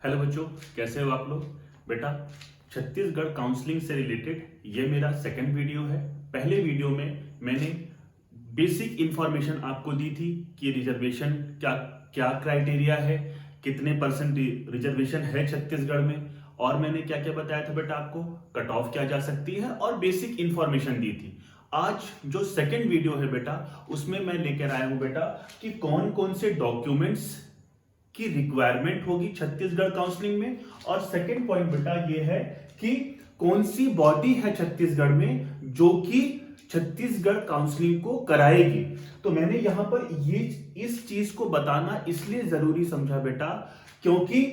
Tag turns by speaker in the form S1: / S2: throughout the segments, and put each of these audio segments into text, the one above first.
S1: Hello बच्चों, कैसे हो आप लोग। बेटा, छत्तीसगढ़ काउंसलिंग से रिलेटेड ये मेरा सेकंड वीडियो है। पहले वीडियो में मैंने बेसिक इंफॉर्मेशन आपको दी थी कि रिजर्वेशन क्या क्या क्राइटेरिया है, कितने परसेंट रिजर्वेशन है छत्तीसगढ़ में, और मैंने क्या क्या बताया था बेटा आपको, कट ऑफ क्या जा सकती है और बेसिक इंफॉर्मेशन दी थी। आज जो सेकंड वीडियो है बेटा, उसमें मैं लेकर आया हूं बेटा कि कौन कौन से डॉक्यूमेंट्स की रिक्वायरमेंट होगी छत्तीसगढ़ काउंसलिंग में। और सेकंड पॉइंट बेटा ये है कि कौन सी बॉडी है छत्तीसगढ़ में जो कि छत्तीसगढ़ काउंसलिंग को कराएगी। तो मैंने यहां पर ये इस चीज को बताना इसलिए जरूरी समझा बेटा क्योंकि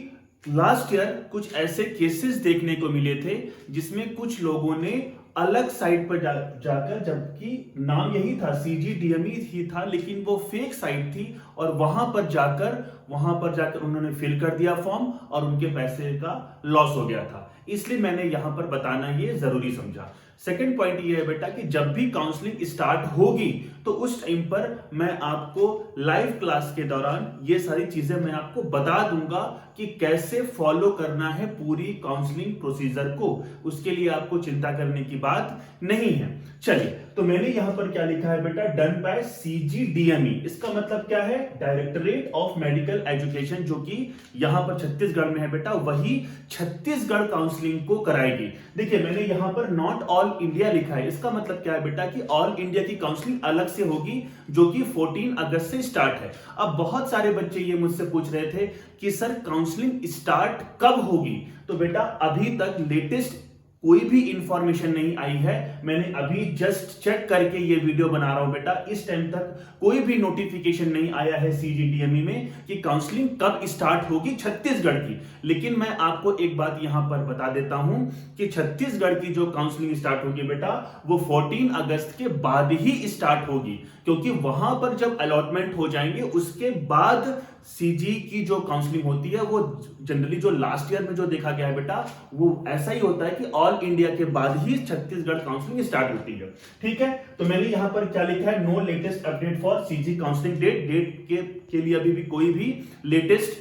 S1: लास्ट ईयर कुछ ऐसे केसेस देखने को मिले थे जिसमें कुछ लोगों ने अलग साइट पर जाकर, जबकि नाम यही था CGDME ही था, लेकिन वो फेक साइट थी और वहां पर जाकर उन्होंने फिल कर दिया फॉर्म और उनके पैसे का लॉस हो गया था। इसलिए मैंने यहां पर बताना ये जरूरी समझा। सेकंड पॉइंट ये है बेटा कि जब भी काउंसलिंग स्टार्ट होगी तो उस टाइम पर मैं आपको लाइव क्लास के दौरान ये सारी चीजें मैं आपको बता दूंगा कि कैसे फॉलो करना है पूरी काउंसलिंग प्रोसीजर को। उसके लिए आपको चिंता करने की बात नहीं है। चलिए, तो मैंने यहां पर क्या लिखा है बेटा, डन बाय CGDME। इसका मतलब क्या है, डायरेक्टरेट ऑफ मेडिकल एजुकेशन, जो कि यहां पर छत्तीसगढ़ में है बेटा, वही छत्तीसगढ़ काउंसलिंग को कराएगी। देखिए, मैंने यहां पर नॉट ऑल इंडिया लिखा है। इसका मतलब क्या है बेटा कि ऑल इंडिया की काउंसलिंग अलग से होगी जो कि 14 अगस्त से स्टार्ट है। अब बहुत सारे बच्चे ये मुझसे पूछ रहे थे कि सर काउंसलिंग स्टार्ट कब होगी। तो बेटा अभी तक लेटेस्ट कोई भी इंफॉर्मेशन नहीं आई है। मैंने अभी जस्ट चेक करके ये वीडियो बना रहा हूं बेटा। इस टाइम तक कोई भी नोटिफिकेशन नहीं आया है CGDME में कि काउंसलिंग कब स्टार्ट होगी छत्तीसगढ़ की। लेकिन मैं आपको एक बात यहां पर बता देता हूं कि छत्तीसगढ़ की जो काउंसलिंग स्टार्ट होगी बेटा, वो 14 अगस्त के बाद ही स्टार्ट होगी, क्योंकि वहां पर जब अलॉटमेंट हो जाएंगे उसके बाद CG की जो काउंसलिंग होती है वो जनरली जो लास्ट ईयर में जो देखा गया है बेटा, वो ऐसा ही होता है कि ऑल इंडिया के बाद ही छत्तीसगढ़ काउंसलिंग स्टार्ट होती है। ठीक है, तो मैंने यहां पर क्या लिखा है, no latest update for CG counselling date के लिए अभी भी कोई भी लेटेस्ट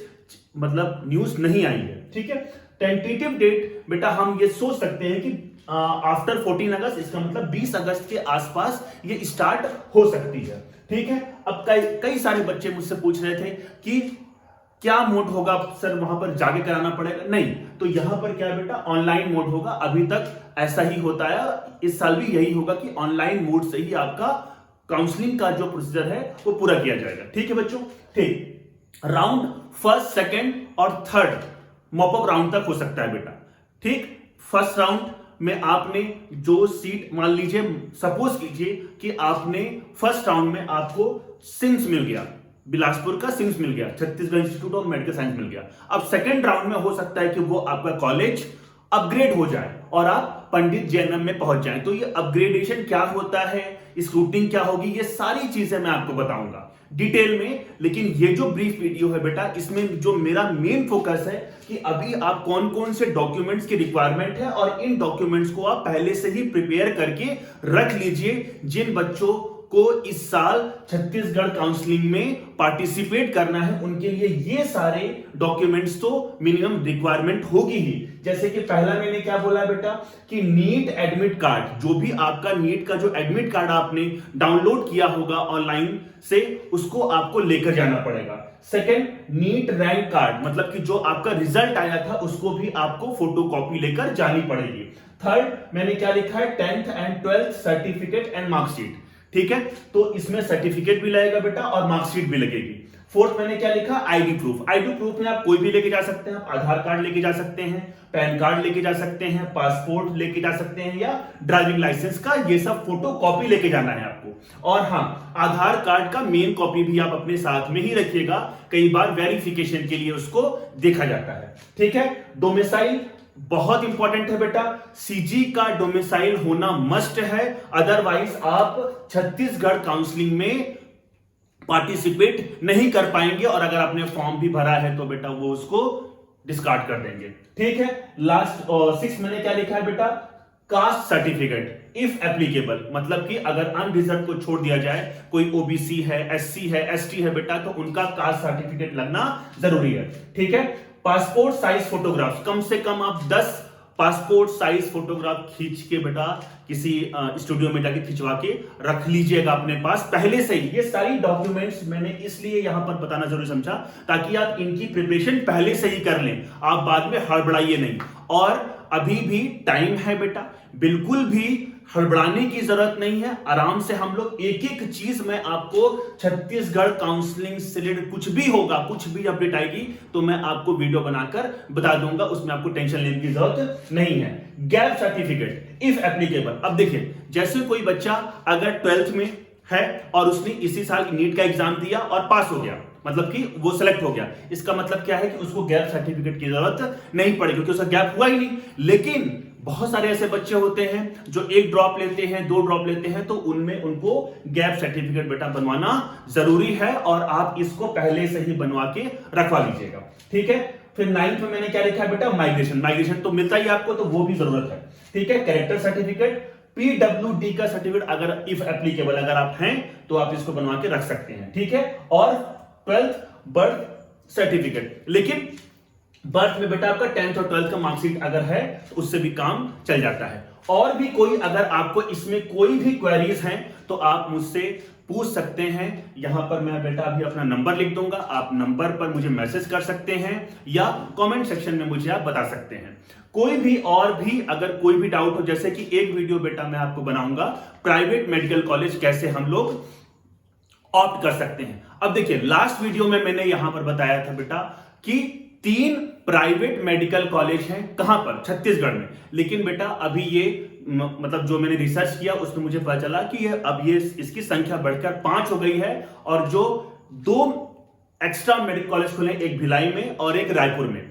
S1: मतलब न्यूज नहीं आई है। ठीक है, टेंटेटिव डेट बेटा हम ये सोच सकते हैं कि आफ्टर 14 अगस्त, इसका मतलब 20 अगस्त के आसपास ये स्टार्ट हो सकती है। ठीक है, अब कई सारे बच्चे मुझसे पूछ रहे थे कि क्या मोड होगा सर, वहां पर जाके कराना पड़ेगा। नहीं, तो यहां पर क्या है बेटा, ऑनलाइन मोड होगा। अभी तक ऐसा ही होता है, इस साल भी यही होगा कि ऑनलाइन मोड से ही आपका काउंसलिंग का जो प्रोसीजर है वो पूरा किया जाएगा। ठीक है बच्चों, ठीक, राउंड फर्स्ट, सेकेंड और थर्ड मॉपअप राउंड तक हो सकता है बेटा। ठीक, फर्स्ट राउंड में आपने जो सीट, मान लीजिए सपोज कीजिए कि आपने फर्स्ट राउंड में आपको सिम्स मिल गया, बिलासपुर का सिम्स मिल गया, Chhattisgarh institute of medical science मिल गया। अब सेकेंड राउंड में हो सकता है कि वो आपका कॉलेज अपग्रेड हो जाए और आप पंडित JNM में पहुंच जाएं। तो ये अपग्रेडेशन क्या होता है, स्क्रूटनिंग क्या होगी, ये सारी चीजें मैं आपको बताऊंगा डिटेल में। लेकिन ये जो ब्रीफ वीडियो है बेटा, इसमें जो मेरा मेन फोकस है कि अभी आप कौन कौन से डॉक्यूमेंट्स की रिक्वायरमेंट है और इन डॉक्यूमेंट्स को आप पहले से ही प्रिपेयर करके रख लीजिए। जिन बच्चों को इस साल छत्तीसगढ़ काउंसलिंग में पार्टिसिपेट करना है उनके लिए ये सारे डॉक्यूमेंट्स तो मिनिमम रिक्वायरमेंट होगी ही। जैसे कि पहला मैंने क्या बोला बेटा कि नीट एडमिट कार्ड, जो भी आपका नीट का जो एडमिट कार्ड आपने डाउनलोड किया होगा ऑनलाइन से, उसको आपको लेकर जाना पड़ेगा। सेकेंड, नीट रैंक कार्ड, मतलब कि जो आपका रिजल्ट आया था उसको भी आपको फोटोकॉपी लेकर जानी पड़ेगी। थर्ड, मैंने क्या लिखा है, 10th and 12th certificate and marksheet. ठीक है, तो इसमें सर्टिफिकेट भी लगेगा बेटा और मार्कशीट भी लगेगी। फोर्थ मैंने क्या लिखा, आईडी प्रूफ। आईडी प्रूफ में आप कोई भी लेके जा सकते हैं, आप आधार कार्ड लेके जा सकते हैं, पैन कार्ड लेके जा सकते हैं, पासपोर्ट लेके जा सकते हैं, या ड्राइविंग लाइसेंस का ये सब फोटो कॉपी लेके जाना है आपको। और हाँ, आधार कार्ड का मेन कॉपी भी आप अपने साथ में ही रखिएगा, कई बार वेरिफिकेशन के लिए उसको देखा जाता है। ठीक है, डोमिसाइल बहुत इंपॉर्टेंट है बेटा, CG का डोमिसाइल होना मस्ट है, अदरवाइज आप छत्तीसगढ़ काउंसलिंग में पार्टिसिपेट नहीं कर पाएंगे और अगर आपने फॉर्म भी भरा है तो बेटा वो उसको डिस्कार्ड कर देंगे। ठीक है, लास्ट 6 मैंने क्या लिखा है बेटा, कास्ट सर्टिफिकेट इफ एप्लीकेबल, मतलब कि अगर अनरिजर्व को छोड़ दिया जाए, कोई OBC है, SC है, ST है बेटा, तो उनका कास्ट सर्टिफिकेट लगना जरूरी है। ठीक है, पासपोर्ट साइज फोटोग्राफ, कम से कम आप 10 पासपोर्ट साइज फोटोग्राफ खींच के बेटा किसी स्टूडियो में जाके खिंचवा के रख लीजिएगा अपने पास पहले से ही। ये सारी डॉक्यूमेंट्स मैंने इसलिए यहां पर बताना जरूरी समझा ताकि आप इनकी प्रिपरेशन पहले से ही कर लें, आप बाद में हड़बड़ाइए नहीं। और अभी भी टाइम है बेटा, बिल्कुल भी हड़बड़ाने की जरूरत नहीं है। आराम से हम लोग एक एक चीज में आपको छत्तीसगढ़ काउंसलिंग से रिलेटेड कुछ भी होगा, कुछ भी अपडेट आएगी तो मैं आपको वीडियो बनाकर बता दूंगा, उसमें आपको टेंशन लेने की जरूरत नहीं है। गैप सर्टिफिकेट इफ एप्लीकेबल, अब देखिए जैसे कोई बच्चा अगर 12th में है और उसने इसी साल नीट का एग्जाम दिया और पास हो गया, मतलब कि वो सिलेक्ट हो गया, इसका मतलब क्या है कि उसको गैप सर्टिफिकेट की जरूरत नहीं पड़ेगी क्योंकि उसका गैप हुआ ही नहीं। लेकिन बहुत सारे ऐसे बच्चे होते हैं जो 1 ड्रॉप लेते हैं, 2 ड्रॉप लेते हैं, तो उनमें उनको गैप सर्टिफिकेट बेटा बनवाना जरूरी है और आप इसको पहले से ही बनवा के रखवा लीजिएगा, ठीक है। फिर 9th में मैंने क्या लिखा है बेटा, माइग्रेशन, माइग्रेशन तो मिलता ही आपको, तो वो भी जरूरत है, ठीक है। कैरेक्टर सर्टिफिकेट, पीडब्ल्यूडी का सर्टिफिकेट अगर इफ एप्लीकेबल अगर आप हैं तो आप इसको बनवा के रख सकते हैं, ठीक है। और 12th बर्थ सर्टिफिकेट, लेकिन बर्थ में बेटा आपका 10th और 12th का मार्कशीट अगर है तो उससे भी काम चल जाता है। और भी कोई अगर आपको इसमें कोई भी क्वेरीज हैं तो आप मुझसे पूछ सकते हैं। यहां पर मैं बेटा अभी अपना नंबर लिख दूंगा, आप नंबर पर मुझे मैसेज कर सकते हैं या कमेंट सेक्शन में मुझे आप बता सकते हैं। कोई भी और भी अगर कोई भी डाउट हो, जैसे कि एक वीडियो बेटा मैं आपको बनाऊंगा प्राइवेट मेडिकल कॉलेज कैसे हम लोग ऑप्ट कर सकते हैं। अब देखिए लास्ट वीडियो में मैंने यहां पर बताया था बेटा कि 3 प्राइवेट मेडिकल कॉलेज हैं, कहां पर, छत्तीसगढ़ में। लेकिन बेटा अभी ये मतलब जो मैंने रिसर्च किया उसमें मुझे पता चला कि ये इसकी संख्या बढ़कर 5 हो गई है और जो 2 एक्स्ट्रा मेडिकल कॉलेज खुले, एक भिलाई में और एक रायपुर में,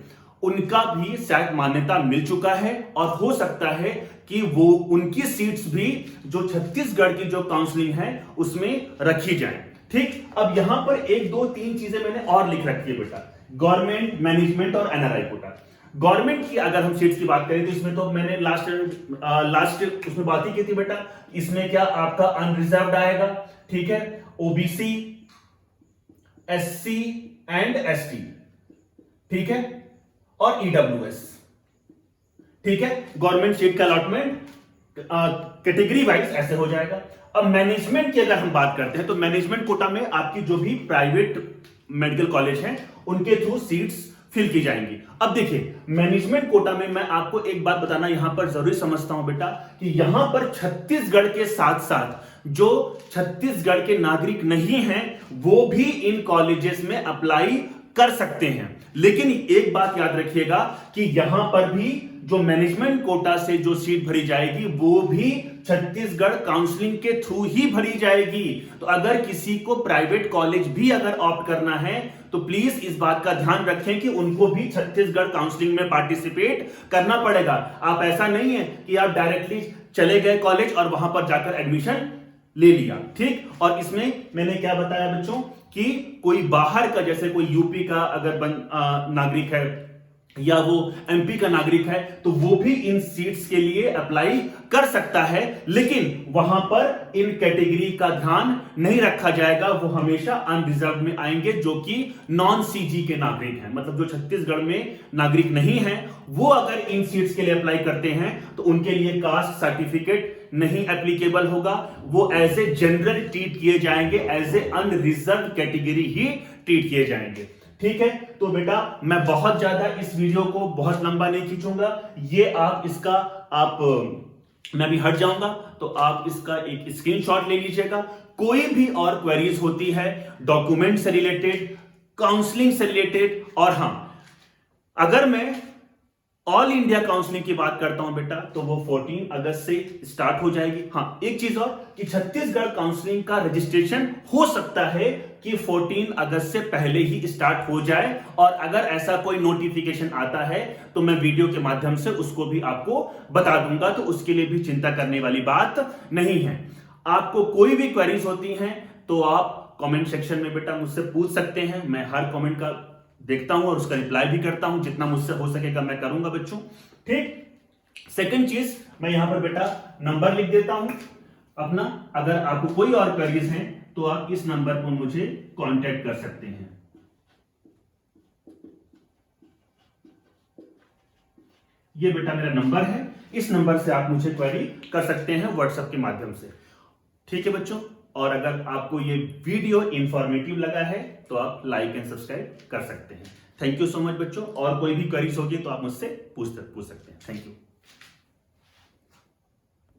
S1: उनका भी शायद मान्यता मिल चुका है और हो सकता है कि वो उनकी सीट्स भी जो छत्तीसगढ़ की जो काउंसलिंग है उसमें रखी जाए, ठीक। अब यहां पर 1 2 3 चीजें मैंने और लिख रखी है बेटा, गवर्नमेंट, मैनेजमेंट और एनआरआई कोटा। गवर्नमेंट की अगर हम सीट्स की बात करें तो इसमें तो मैंने लास्ट उसमें बात ही की थी बेटा, इसमें क्या आपका अनरिजर्व्ड आएगा, ठीक है, ओबीसी, एससी एंड एसटी, ठीक है, और ईडब्ल्यूएस, ठीक है। गवर्नमेंट सीट का अलॉटमेंट कैटेगरी वाइज ऐसे हो जाएगा। अब मैनेजमेंट की अगर हम बात करते हैं तो मैनेजमेंट कोटा में आपकी जो भी प्राइवेट मेडिकल कॉलेज हैं उनके थ्रू सीट्स फिल की जाएंगी। अब देखिए मैनेजमेंट कोटा में मैं आपको एक बात बताना यहां पर जरूरी समझता हूं बेटा कि यहां पर छत्तीसगढ़ के साथ साथ जो छत्तीसगढ़ के नागरिक नहीं हैं वो भी इन कॉलेजेस में अप्लाई कर सकते हैं। लेकिन एक बात याद रखिएगा कि यहां पर भी जो मैनेजमेंट कोटा से जो सीट भरी जाएगी वो भी छत्तीसगढ़ काउंसलिंग के थ्रू ही भरी जाएगी। तो अगर किसी को प्राइवेट कॉलेज भी अगर ऑप्ट करना है तो प्लीज इस बात का ध्यान रखें कि उनको भी छत्तीसगढ़ काउंसलिंग में पार्टिसिपेट करना पड़ेगा। आप ऐसा नहीं है कि आप डायरेक्टली चले गए कॉलेज और वहां पर जाकर एडमिशन ले लिया, ठीक। और इसमें मैंने क्या बताया बच्चों कि कोई बाहर का, जैसे कोई यूपी का अगर नागरिक है या वो एमपी का नागरिक है तो वो भी इन सीट्स के लिए अप्लाई कर सकता है, लेकिन वहां पर इन कैटेगरी का ध्यान नहीं रखा जाएगा, वो हमेशा अनरिजर्व में आएंगे जो कि नॉन सीजी के नागरिक हैं, मतलब जो छत्तीसगढ़ में नागरिक नहीं है वो अगर इन सीट्स के लिए अप्लाई करते हैं तो उनके लिए कास्ट सर्टिफिकेट नहीं एप्लीकेबल होगा, वो एज ए जनरल ट्रीट किए जाएंगे, एज ए अनरिजर्व कैटेगरी ही ट्रीट किए जाएंगे, ठीक है। तो बेटा मैं बहुत ज्यादा इस वीडियो को बहुत लंबा नहीं खींचूंगा, ये आप इसका मैं भी हट जाऊंगा तो आप इसका एक स्क्रीनशॉट ले लीजिएगा। कोई भी और क्वेरीज होती है डॉक्यूमेंट से रिलेटेड, काउंसलिंग से रिलेटेड, और हां अगर मैं ऑल इंडिया काउंसलिंग की बात करता हूं बेटा तो वो 14 अगस्त से स्टार्ट हो जाएगी। हाँ एक चीज और कि छत्तीसगढ़ काउंसलिंग का रजिस्ट्रेशन हो सकता है कि 14 अगस्त से पहले ही स्टार्ट हो जाए, और अगर ऐसा कोई नोटिफिकेशन आता है तो मैं वीडियो के माध्यम से उसको भी आपको बता दूंगा, तो उसके लिए भी चिंता करने वाली बात नहीं है। आपको कोई भी क्वेरीज होती हैं तो आप कमेंट सेक्शन में बेटा मुझसे पूछ सकते हैं, मैं हर कमेंट का देखता हूं और उसका रिप्लाई भी करता हूं, जितना मुझसे हो सकेगा मैं करूंगा बच्चों, ठीक। सेकंड चीज मैं यहां पर बेटा नंबर लिख देता हूं अपना, अगर आपको कोई और क्वेरीज हैं तो आप इस नंबर पर मुझे कांटेक्ट कर सकते हैं। ये बेटा मेरा नंबर है, इस नंबर से आप मुझे क्वेरी कर सकते हैं व्हाट्सएप के माध्यम से। ठीक है बच्चों, और अगर आपको ये वीडियो इंफॉर्मेटिव लगा है तो आप लाइक एंड सब्सक्राइब कर सकते हैं। थैंक यू सो मच बच्चों, और कोई भी क्वेरीज होगी तो आप मुझसे पूछ सकते हैं। Thank you.